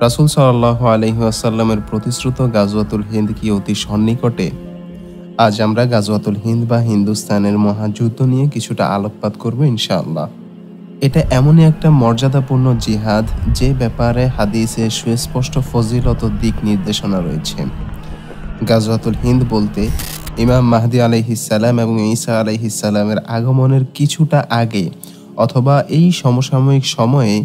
রাসূল সাল্লাল্লাহু আলাইহি ওয়াসাল্লামের প্রতিশ্রুত গাজওয়াতুল হিন্দ কি অতি সন্নিকটে? আজ আমরা গাজওয়াতুল হিন্দ বা হিন্দুস্তানের মহাযুদ্ধ নিয়ে কিছুটা আলোকপাত করব ইনশাআল্লাহ। এটা এমনই একটা মর্যাদাপূর্ণ জিহাদ যে ব্যাপারে হাদিসে সুস্পষ্ট ফজিলত ও দিক নির্দেশনা রয়েছে। গাজওয়াতুল হিন্দ বলতে ইমাম মাহদী আলাইহিস সালাম এবং ঈসা আলাইহিস সালামের আগমনের কিছুটা আগে অথবা এই সমসাময়িক সময়ে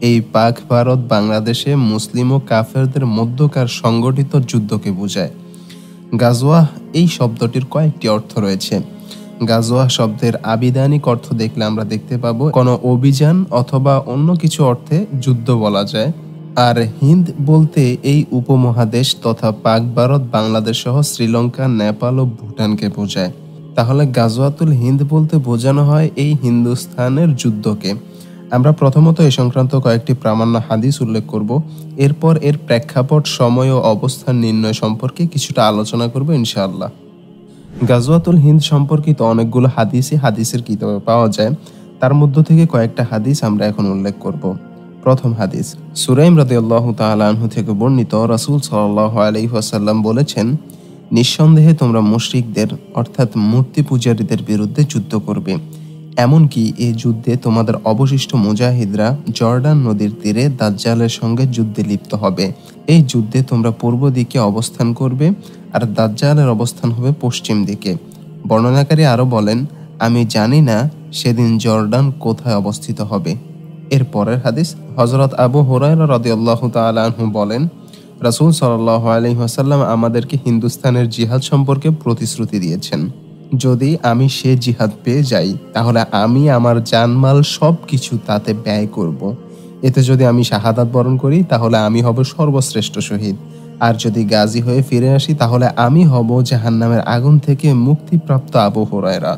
এই পাক ভারত বাংলাদেশে মুসলিম ও কাফেরদের মধ্যকার সংগঠিত যুদ্ধকে বোঝায়। গাজওয়াহ এই শব্দটির কয়েকটি অর্থ রয়েছে। গাজওয়াহ শব্দের আবিধানিক অর্থ দেখলে আমরা দেখতে পাবো কোনো অভিযান অথবা অন্য কিছু অর্থে যুদ্ধ বলা যায়। আর হিন্দ বলতে এই উপমহাদেশ তথা পাক ভারত বাংলাদেশ সহ শ্রীলঙ্কা, নেপাল ও ভুটানকে বোঝায়। তাহলে গাজওয়াতুল হিন্দ বলতে বোঝানো হয় এই হিন্দুস্তানের যুদ্ধকে। আমরা প্রথমত এ সংক্রান্ত কয়েকটি প্রামাণ্য হাদিস উল্লেখ করব, এরপর এর প্রেক্ষাপট, সময় ও অবস্থান নির্ণয় সম্পর্কে কিছুটা আলোচনা করব ইনশাআল্লাহ। গাজওয়াতুল হিন্দ সম্পর্কিত অনেকগুলো হাদিসের কিতাবে পাওয়া যায়। তার মধ্য থেকে কয়েকটা হাদিস আমরা এখন উল্লেখ করব। প্রথম হাদিস সুরাইম রাদিয়াল্লাহু তাআলা আনহু থেকে বর্ণিত, রাসূল সাল্লাল্লাহু আলাইহি ওয়াসাল্লাম বলেছেন, নিঃসন্দেহে তোমরা মুশরিকদের অর্থাৎ মূর্তি পূজারীদের বিরুদ্ধে যুদ্ধ করবে। এমনকি এই যুদ্ধে তোমাদের অবশিষ্ট মুজাহিদরা জর্ডান নদীর তীরে দাজ্জালের সঙ্গে যুদ্ধে লিপ্ত হবে। এই যুদ্ধে তোমরা পূর্ব দিকে অবস্থান করবে আর দাজ্জালের অবস্থান হবে পশ্চিম দিকে। বর্ণনাকারী আরো বলেন, আমি জানি না সেদিন জর্ডান কোথায় অবস্থিত হবে। এর পরের হাদিস হযরত আবু হুরায়রা রাদিয়াল্লাহু তাআলা আনহু বলেন, রাসূল সাল্লাল্লাহু আলাইহি ওয়াসাল্লাম আমাদেরকে হিন্দুস্তানের জিহাদ সম্পর্কে প্রতিশ্রুতি দিয়েছেন। যদি আমি সে জিহাদ পেয়ে যাই তাহলে আমি আমার জানমাল সবকিছু তাতে ব্যয় করব। এতে যদি আমি শাহাদাত বরণ করি তাহলে আমি হব সর্বশ্রেষ্ঠ শহীদ, আর যদি গাজী হয়ে ফিরে আসি তাহলে আমি হব জাহান্নামের আগুন থেকে মুক্তিপ্রাপ্ত আবু হুরায়রা।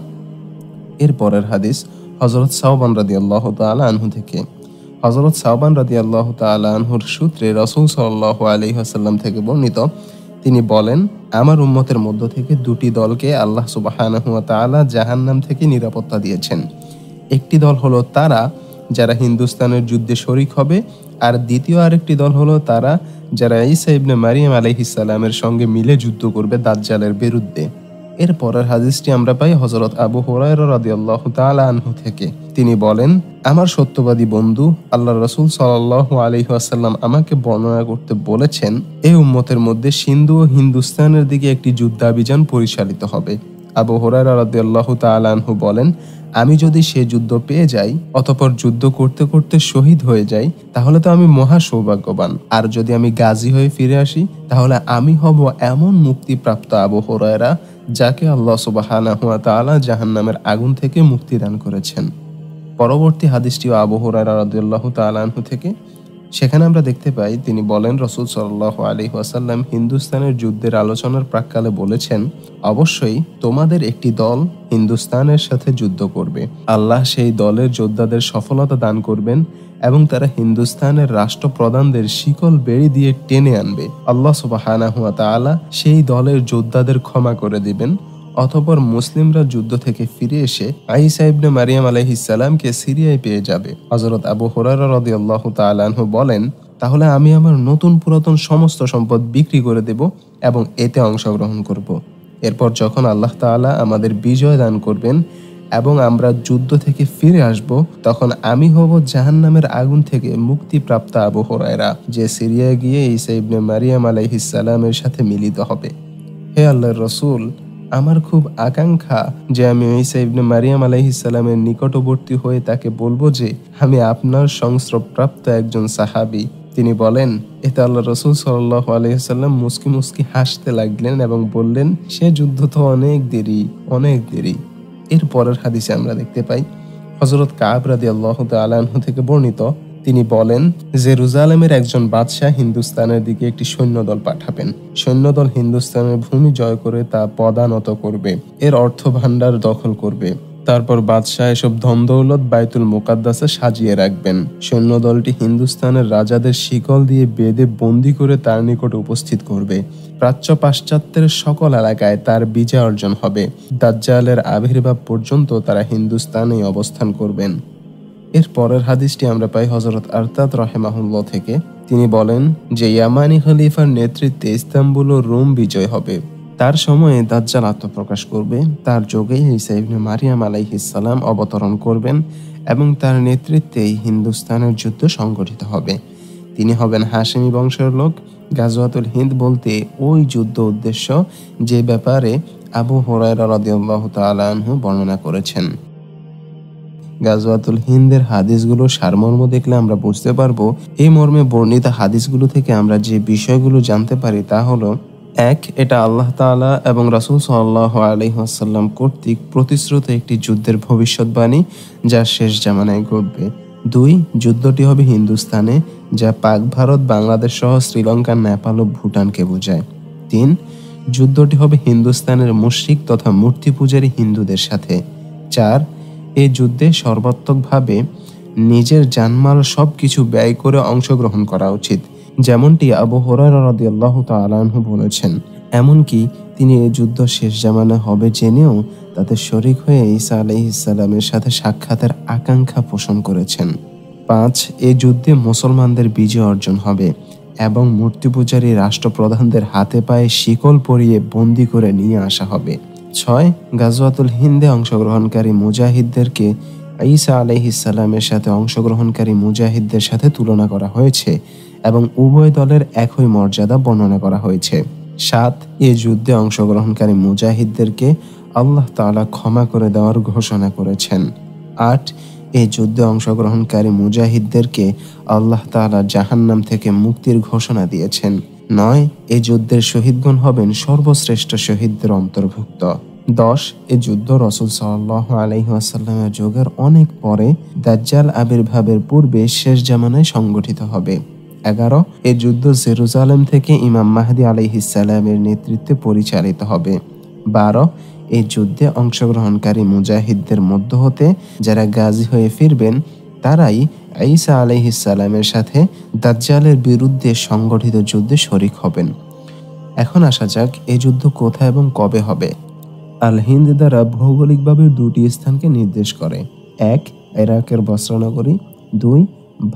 এর পরের হাদিস হযরত সাওবান রাদিয়াল্লাহু তাআলা আনহু থেকে। হযরত সাওবান রাদিয়াল্লাহু তাআলা আনহুর সূত্রে রাসূল সাল্লাল্লাহু আলাইহি ওয়াসাল্লাম থেকে বর্ণিত, তিনি বলেন, আমার উম্মতের মধ্য থেকে দুটি দলকে আল্লাহ সুবহানাহু ওয়া তাআলা জাহান্নাম থেকে নিরাপত্তা দিয়েছেন। একটি দল হলো তারা যারা হিন্দুস্তানের যুদ্ধে শরীক হবে, আর দ্বিতীয় আরেকটি দল হলো তারা যারা ঈসা ইবনে মারিয়াম আলাইহিস সালামের সঙ্গে মিলে যুদ্ধ করবে দাজ্জালের বিরুদ্ধে। এর পরের হাদিসটি আমরা পাই হযরত আবু হুরায়রা রাদিয়াল্লাহু তাআলা আনহু থেকে। তিনি বলেন, আমার সত্যবাদী বন্ধু আল্লাহর রাসূল সাল্লাল্লাহু আলাইহি ওয়াসাল্লাম আমাকে বর্ণনা করতে বলেছেন, এই উম্মতের মধ্যে সিন্ধু ও হিন্দুস্তানের দিকে একটি যুদ্ধাভিযান পরিচালিত হবে। আবু হুরায়রা রাদিয়াল্লাহু তাআলা আনহু বলেন, আমি যদি সে যুদ্ধ পেয়ে যাই অতঃপর যুদ্ধ করতে করতে শহীদ হয়ে যাই তাহলে তো আমি মহা সৌভাগ্যবান, আর যদি আমি গাজী হয়ে ফিরে আসি তাহলে আমি হব এমন মুক্তিপ্রাপ্ত আবু হুরায়রা যাকে আল্লাহ সুবহানাহু ওয়া তাআলা জাহান্নামের আগুন থেকে মুক্তি দান করেছেন। পরবর্তী হাদিসটিও আবু হুরায়রা রাদিয়াল্লাহু তাআলা আনহু থেকে। সেখানে আমরা দেখতে পাই তিনি বলেন, রাসূল সাল্লাল্লাহু আলাইহি ওয়াসাল্লাম হিন্দুস্তানের যুদ্ধের আলোচনার প্রাক্কালে বলেছেন, অবশ্যই তোমাদের একটি দল হিন্দুস্তানের সাথে যুদ্ধ করবে। আল্লাহ সেই দলের যোদ্ধাদের সফলতা দান করবেন এবং তারা হিন্দুস্তানের রাষ্ট্রপ্রধানদের শিকল বেড়ি দিয়ে টেনে আনবে। আল্লাহ সুবহানাহু ওয়া তাআলা সেই দলের যোদ্ধাদের ক্ষমা করে দিবেন। অতঃপর মুসলিমরা যুদ্ধ থেকে ফিরে এসে ঈসা ইবনে মারিয়াম আলাইহিস সালামকে সিরিয়ায় পেয়ে যাবে। হযরত আবু হুরায়রা রাদিয়াল্লাহু তাআলা আনহু বলেন, তাহলে আমি আমার নতুন পুরাতন সমস্ত সম্পদ বিক্রি করে দেব এবং এতে অংশগ্রহণ করব। এরপর যখন আল্লাহ তাআলা আমাদের বিজয় দান করবেন এবং আমরা যুদ্ধ থেকে ফিরে আসব তখন আমি হব জাহান্নামের আগুন থেকে মুক্তিপ্রাপ্ত আবু হুরায়রা, যে সিরিয়ায় গিয়ে ঈসা ইবনে মারিয়াম আলাইহিস সালামের সাথে মিলিত হবে। হে আল্লাহর রাসূল, আমার খুব আকাঙ্ক্ষা যে আমি ঈসা ইবনে মারিয়াম আলাইহিস সালামের নিকটবর্তী হয়ে তাকে বলবো যে আমি আপনার সংস্রবপ্রাপ্ত একজন সাহাবী। তিনি বলেন, এতে আল্লাহর রাসূল সাল্লাল্লাহু আলাইহি ওয়াসাল্লাম মুস্কি মুস্কি হাসতে লাগলেন এবং বললেন, সে যুদ্ধ তো অনেক দেরি। এর পরের হাদিসে আমরা দেখতে পাই হযরত কাব রাদিয়াল্লাহু তাআলা আনহু থেকে বর্ণিত, তিনি বলেন, জেরুজালেমের একজন বাদশাহ হিন্দুস্তানের দিকে একটি সৈন্যদল পাঠাবেন। সৈন্যদল হিন্দুস্তানের ভূমি জয় করে তা পদানত করবে, এর অর্থ ভাণ্ডার দখল করবে। তারপর বাদশাহ এসব ধনদৌলত বাইতুল মুকাদ্দাসে সাজিয়ে রাখবেন। সৈন্যদলটি হিন্দুস্তানের রাজাদের শিকল দিয়ে বেঁধে বন্দী করে তার নিকট উপস্থিত করবে। প্রাচ্য পাশ্চাত্যের সকল এলাকায় তার বিজয় অর্জন হবে। দাজ্জালের আবির্ভাব পর্যন্ত তারা হিন্দুস্তানেই অবস্থান করবেন। এর পরের হাদিসটি আমরা পাই হযরত আরতাদ রাহিমাহুল্লাহ থেকে। তিনি বলেন যে ইয়ামানি খলিফার নেতৃত্বে ইস্তাম্বুল ও রোম বিজয় হবে। তার সময়ে দাজ্জাল আত্মপ্রকাশ করবে। তার যোগেই ঈসা ইবনে মারিয়াম আলাইহিস সালাম অবতরণ করবেন এবং তার নেতৃত্বেই হিন্দুস্তানের যুদ্ধ সংগঠিত হবে। তিনি হবেন হাশেমি বংশের লোক। গাজওয়াতুল হিন্দ বলতে ওই যুদ্ধ উদ্দেশ্য যে ব্যাপারে আবু হুরায়রা রাদিয়াল্লাহু তাআলা আনহু বর্ণনা করেছেন। গাজওয়াতুল হিন্দের হাদিসগুলো সারমর্ম দেখলে আমরা বুঝতে পারবো এই মর্মে বর্ণিত হাদিসগুলো থেকে আমরা যে বিষয়গুলো জানতে পারি তা হলো: 1. এটা আল্লাহ তাআলা এবং রাসূল সাল্লাল্লাহু আলাইহি ওয়াসাল্লাম কর্তৃক প্রতিশ্রুত একটি যুদ্ধের ভবিষ্যৎবাণী যা শেষ জামানায় ঘটবে। 2. যুদ্ধটি হবে হিন্দুস্তানে, যা পাক ভারত, বাংলাদেশ সহ শ্রীলঙ্কা, নেপাল ও ভুটানকে বোঝায়। 3. যুদ্ধটি হবে হিন্দুস্তানের মুশরিক তথা মূর্তি পূজারী হিন্দুদের সাথে। 4. এই যুদ্ধে সর্বাত্মকভাবে নিজের জানমাল সবকিছু ব্যয় করে অংশগ্রহণ করা উচিত, যেমনটি আবু হুরায়রা রাদিয়াল্লাহু তাআলা আনহু বলেছেন। এমনকি তিনি এই যুদ্ধ শেষ জামানা হবে জেনেও তাতে শরীক হয়ে ঈসা আলাইহিস সালামের সাথে সাক্ষাতের আকাঙ্ক্ষা পোষণ করেছেন। 5. এই যুদ্ধে মুসলমানদের বিজয় অর্জন হবে এবং মূর্তি পূজারী রাষ্ট্রপ্রধানদের হাতে পায়ে শিকল পরিয়ে বন্দী করে নিয়ে আসা হবে। 6. গাজওয়াতুল হিন্দে অংশগ্রহণকারী মুজাহিদদেরকে ঈসা আলাইহিস সালামের সাথে অংশগ্রহণকারী মুজাহিদদের সাথে তুলনা করা হয়েছে এবং উভয় দলের একই মর্যাদা বর্ণনা করা হয়েছে। 7. এই যুদ্ধে অংশগ্রহণকারী মুজাহিদদেরকে আল্লাহ তাআলা ক্ষমা করে দেওয়ার ঘোষণা করেছেন। 8. এই যুদ্ধে অংশগ্রহণকারী মুজাহিদদেরকে আল্লাহ তাআলা জাহান্নাম থেকে মুক্তির ঘোষণা দিয়েছেন। 9. এই যুদ্ধের শহীদগণ হবেন সর্বশ্রেষ্ঠ শহীদদের অন্তর্ভুক্ত। 10. এই যুদ্ধ রাসূল সাল্লাল্লাহু আলাইহি ওয়াসাল্লামের যুগের অনেক পরে দাজ্জাল আবির্ভাবের পূর্বে শেষ জামানায় সংগঠিত হবে। 11. এই যুদ্ধ জেরুজালেম থেকে ইমাম মাহদী আলাইহিস সালামের নেতৃত্বে পরিচালিত হবে। 12. এই যুদ্ধে অংশগ্রহণকারী মুজাহিদদের মধ্য হতে যারা গাজী হয়ে ফিরবেন তারাই ঈসা আলাইহিস সালামের সাথে দাজ্জালের বিরুদ্ধে সংগঠিত যুদ্ধে শরীক হবেন। এখন আসা যাক এই যুদ্ধ কোথায় এবং কবে হবে। আল হিন্দ দ্বারা ভৌগোলিকভাবে দুটি স্থানকে নির্দেশ করে: 1. ইরাকের বস্ত্রনগরী, 2.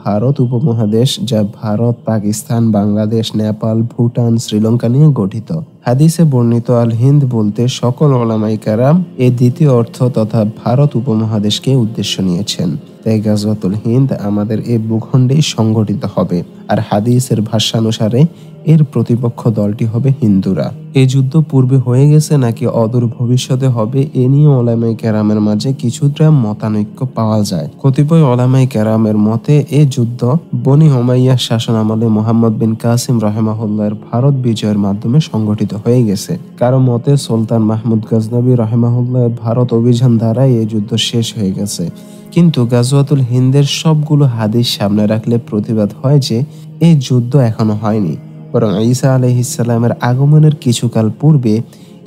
ভারত উপমহাদেশ, যা ভারত, পাকিস্তান, বাংলাদেশ, নেপাল, ভুটান, শ্রীলঙ্কা নিয়ে গঠিত। হাদিসে বর্ণিত আল হিন্দ বলতে সকল উলামায়ে কেরাম এই দ্বিতীয় অর্থ তথা ভারত উপমহাদেশকে উদ্দেশ্য নিয়েছেন। তাই গাজওয়াতুল হিন্দ আমাদের এই ভূখণ্ডেই সংগঠিত হবে। আর হাদিসের ভাষ্যানুসারে এর প্রতিপক্ষ দলটি হবে হিন্দুরা। এই যুদ্ধ পূর্বে হয়ে গেছে নাকি অদূর ভবিষ্যতে হবে এ নিয়ে উলামায়ে কেরামের মাঝে কিছুটা মতানৈক্য পাওয়া যায়। কতিপয় উলামায়ে কেরামের মতে এই যুদ্ধ বনি উমাইয়ার শাসনামলে মুহাম্মদ বিন কাসিম রাহিমাহুল্লাহর ভারত বিজয়ের মাধ্যমে সংগঠিত হয়ে গেছে। কারো মতে সুলতান মাহমুদ গজনবী রাহিমাহুল্লাহর ভারত অভিযান দ্বারাই এই যুদ্ধ শেষ হয়ে গেছে। কিন্তু গাজওয়াতুল হিন্দের সবগুলো হাদিস সামনে রাখলে প্রতিবাদ হয় যে এই যুদ্ধ এখনো হয়নি, বরং ঈসা আলাইহিস সালামের আগমনের কিছুকাল পূর্বে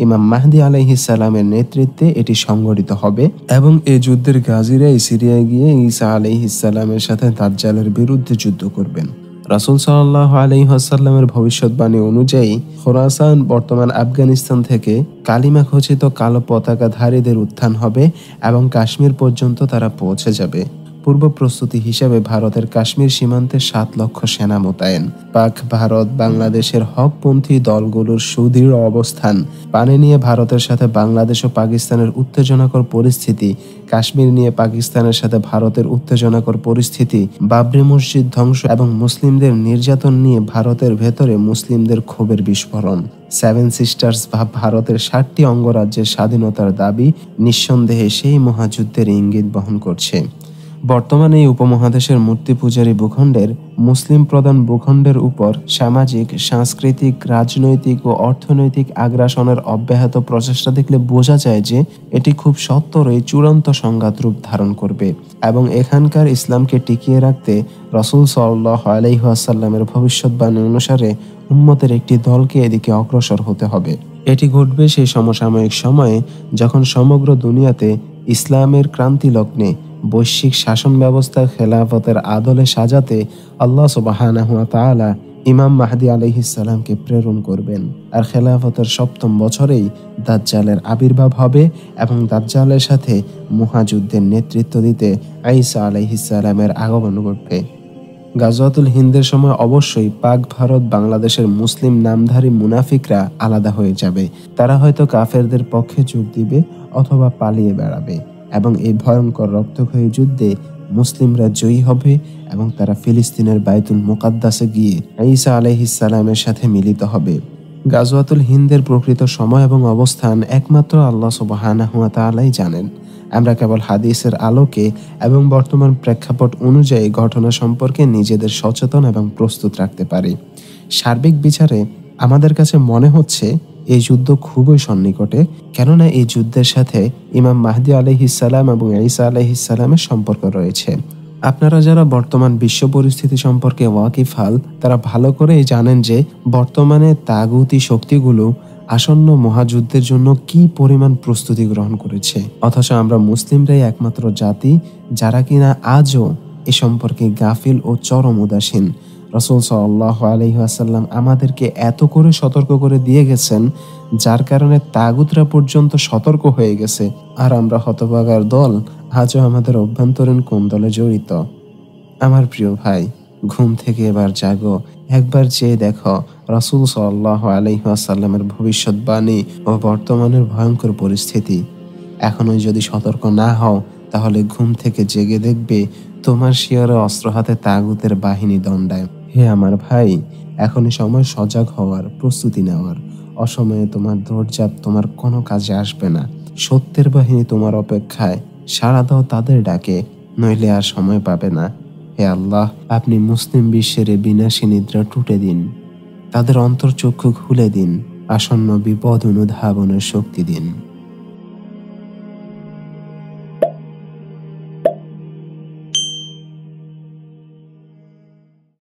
ইমাম মাহদী আলাইহিস সালামের নেতৃত্বে এটি সংগঠিত হবে এবং এই যুদ্ধের গাজীরাই সিরিয়ায় গিয়ে ঈসা আলাইহিস সালামের সাথে দাজ্জালের বিরুদ্ধে যুদ্ধ করবেন। রাসূল সাল্লাল্লাহু আলাইহি ওয়াসাল্লামের ভবিষ্যৎবাণী অনুযায়ী খোরাসান বর্তমান আফগানিস্তান থেকে কালিমা খচিত কালো পতাকাধারীদের উত্থান হবে এবং কাশ্মীর পর্যন্ত তারা পৌঁছে যাবে। পূর্ব প্রস্তুতি হিসেবে ভারতের কাশ্মীর সীমান্তে 7 লক্ষ সেনা মোতায়েন। পাক ভারত বাংলাদেশের হকপন্থী দলগুলোর সুদৃঢ় অবস্থান, পানি নিয়ে ভারতের সাথে বাংলাদেশ ও পাকিস্তানের উত্তেজনাকর পরিস্থিতি, কাশ্মীর নিয়ে পাকিস্তানের সাথে ভারতের উত্তেজনাকর পরিস্থিতি, বাবরি মসজিদ ধ্বংস এবং মুসলিমদের নির্যাতন নিয়ে ভারতের ভেতরে মুসলিমদের ক্ষোভের বিস্ফোরণ, 7 সিস্টার্স বা ভারতের 7টি অঙ্গরাজ্যের স্বাধীনতার দাবি নিঃসন্দেহে সেই মহাযুদ্ধের ইঙ্গিত বহন করছে। বর্তমানে এই উপমহাদেশের মূর্তি পূজারী ভূখণ্ডের মুসলিম প্রধান ভূখণ্ডের উপর সামাজিক, সাংস্কৃতিক, রাজনৈতিক ও অর্থনৈতিক আগ্রাসনের অব্যাহত প্রচেষ্টা দেখলে বোঝা যায় যে এটি খুব সত্বরই চূড়ান্ত সংঘাত রূপ ধারণ করবে এবং এখানকার ইসলামকে টিকিয়ে রাখতে রাসূল সাল্লাল্লাহু আলাইহি ওয়াসাল্লামের ভবিষ্যৎবাণী অনুসারে উম্মতের একটি দলকে এদিকে অগ্রসর হতে হবে। এটি ঘটবে সেই সমসাময়িক সময়ে যখন সমগ্র দুনিয়াতে ইসলামের ক্রান্তি লগ্নে বৈশ্বিক শাসন ব্যবস্থা খেলাফতের আদলে সাজাতে আল্লাহ সুবহানাহু ওয়া তাআলা ইমাম মাহদী আলাইহিসসালামকে প্রেরণ করবেন। আর খেলাফতের ৭ম বছরেই দাজ্জালের আবির্ভাব হবে এবং দাজ্জালের সাথে মহাযুদ্ধের নেতৃত্ব দিতে ঈসা আলাইহিসসালামের আগমন ঘটবে। গাজওয়াতুল হিন্দের সময় অবশ্যই পাক ভারত বাংলাদেশের মুসলিম নামধারী মুনাফিকরা আলাদা হয়ে যাবে। তারা হয়তো কাফেরদের পক্ষে যোগ দিবে অথবা পালিয়ে বেড়াবে এবং এই ভয়ঙ্কর রক্তক্ষয়ী যুদ্ধে মুসলিমরা জয়ী হবে এবং তারা ফিলিস্তিনের বাইতুল মুকাদ্দাসে গিয়ে ঈসা আলাইহিসসালামের সাথে মিলিত হবে। গাজওয়াতুল হিন্দের প্রকৃত সময় এবং অবস্থান একমাত্র আল্লাহ সুবহানাহু ওয়া তাআলাই জানেন। আমরা কেবল হাদিসের আলোকে এবং বর্তমান প্রেক্ষাপট অনুযায়ী ঘটনা সম্পর্কে নিজেদের সচেতন এবং প্রস্তুত রাখতে পারি। সার্বিক বিচারে আমাদের কাছে মনে হচ্ছে এই যুদ্ধ খুবই সন্নিকটে, কেননা এই যুদ্ধের সাথে ইমাম মাহদী আলাইহিসসালাম এবং ঈসা আলাইহিসসালামের সম্পর্ক রয়েছে। আপনারা যারা বর্তমান বিশ্ব পরিস্থিতি সম্পর্কে ওয়াকিফাল, তারা ভালো করেই জানেন যে বর্তমানে তাগুতি শক্তিগুলো আসন্ন মহাযুদ্ধের জন্য কি পরিমাণ প্রস্তুতি গ্রহণ করেছে, অথচ আমরা মুসলিমরাই একমাত্র জাতি যারা কিনা আজও এ সম্পর্কে গাফিল ও চরম উদাসীন। রাসূল সাল্লাল্লাহু আলাইহি ওয়াসাল্লাম আমাদেরকে এত করে সতর্ক করে দিয়ে গেছেন, যার কারণে তাগুতরা পর্যন্ত সতর্ক হয়ে গেছে, আর আমরা হতভাগার দল আজও আমাদের অভ্যন্তরীণ কোন্দলে জড়িত। আমার প্রিয় ভাই, ঘুম থেকে এবার জাগো, একবার চেয়ে দেখো রাসূল সাল্লাল্লাহু আলাইহি ওয়াসাল্লামের ভবিষ্যৎবাণী ও বর্তমানের ভয়ঙ্কর পরিস্থিতি। এখনোই যদি সতর্ক না হও, তাহলে ঘুম থেকে জেগে দেখবে তোমার শিয়রে অস্ত্র হাতে তাগুতের বাহিনী দণ্ডায়। হে আমার ভাই, এখনই সময় সজাগ হওয়ার, প্রস্তুতি নেওয়ার। অসময়ে তোমার দৌড়ঝাঁপ তোমার কোনো কাজে আসবে না। সত্যের বাহিনী তোমার অপেক্ষায়, সাড়া দাও তাদের ডাকে, নইলে আর সময় পাবে না। হে আল্লাহ, আপনি মুসলিম বিশ্বের এ বিনাশী নিদ্রা টুটে দিন, তাদের অন্তর্চক্ষু খুলে দিন, আসন্ন বিপদ অনুধাবনের শক্তি দিন।